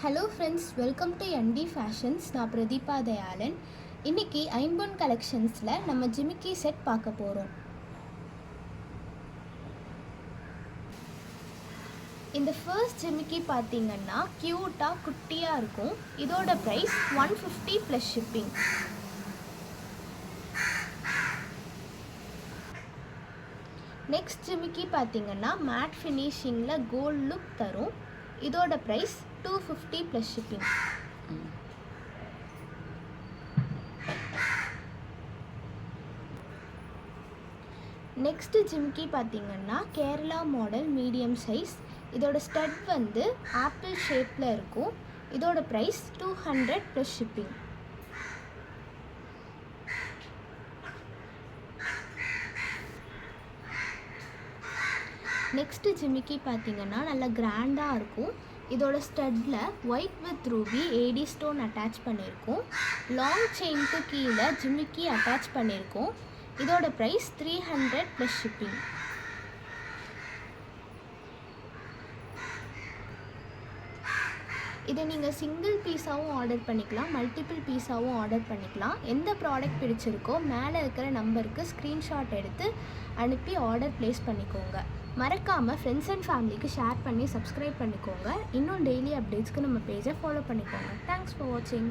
Hello friends, welcome to NT fashions. நான் பிரதீபா தயாளன். இன்றைக்கி ஐம்பொன் கலெக்ஷன்ஸில் நம்ம ஜிமிக்கி செட் பார்க்க போகிறோம். இந்த ஃபர்ஸ்ட் ஜிமிக்கி பார்த்திங்கன்னா க்யூட்டாக குட்டியாக இருக்கும். இதோட ப்ரைஸ் 150 ப்ளஸ் ஷிப்பிங். நெக்ஸ்ட் ஜிமிக்கி பார்த்திங்கன்னா மேட் ஃபினிஷிங்கில் கோல்ட் லுக் தரும். இதோட ப்ரைஸ் 250 ப்ளஸ் ஷிப்பிங். நெக்ஸ்ட் ஜிமிக்கி பார்த்திங்கன்னா கேரளா மாடல் மீடியம் சைஸ். இதோட ஸ்டட் வந்து ஆப்பிள் ஷேப்பில் இருக்கும். இதோட ப்ரைஸ் 200 ப்ளஸ் ஷிப்பிங். நெக்ஸ்ட்டு ஜிமிக்கி பார்த்திங்கன்னா நல்லா கிராண்டாக இருக்கும். இதோட ஸ்டட்டில் white with ruby AD stone attach பண்ணியிருக்கோம். லாங் செயினுக்கு கீழே ஜிமிக்கி அட்டாச் பண்ணியிருக்கோம். இதோட ப்ரைஸ் 300 ப்ளஸ் ஷிப்பிங். இதை நீங்கள் சிங்கிள் பீஸாகவும் ஆர்டர் பண்ணிக்கலாம், மல்டிபிள் பீஸாகவும் ஆர்டர் பண்ணிக்கலாம். எந்த ப்ராடக்ட் பிடிச்சிருக்கோ மேலே இருக்கிற நம்பருக்கு ஸ்க்ரீன்ஷாட் எடுத்து அனுப்பி ஆர்டர் ப்ளேஸ் பண்ணிக்கோங்க. மறக்காமல் ஃப்ரெண்ட்ஸ் அண்ட் ஃபேமிலிக்கு ஷேர் பண்ணி சப்ஸ்கிரைப் பண்ணிக்கோங்க. இன்னும் டெய்லி அப்டேட்ஸ்க்கு நம்ம பேஜை ஃபாலோ பண்ணிக்கோங்க. தேங்க்ஸ் ஃபார் வாட்சிங்.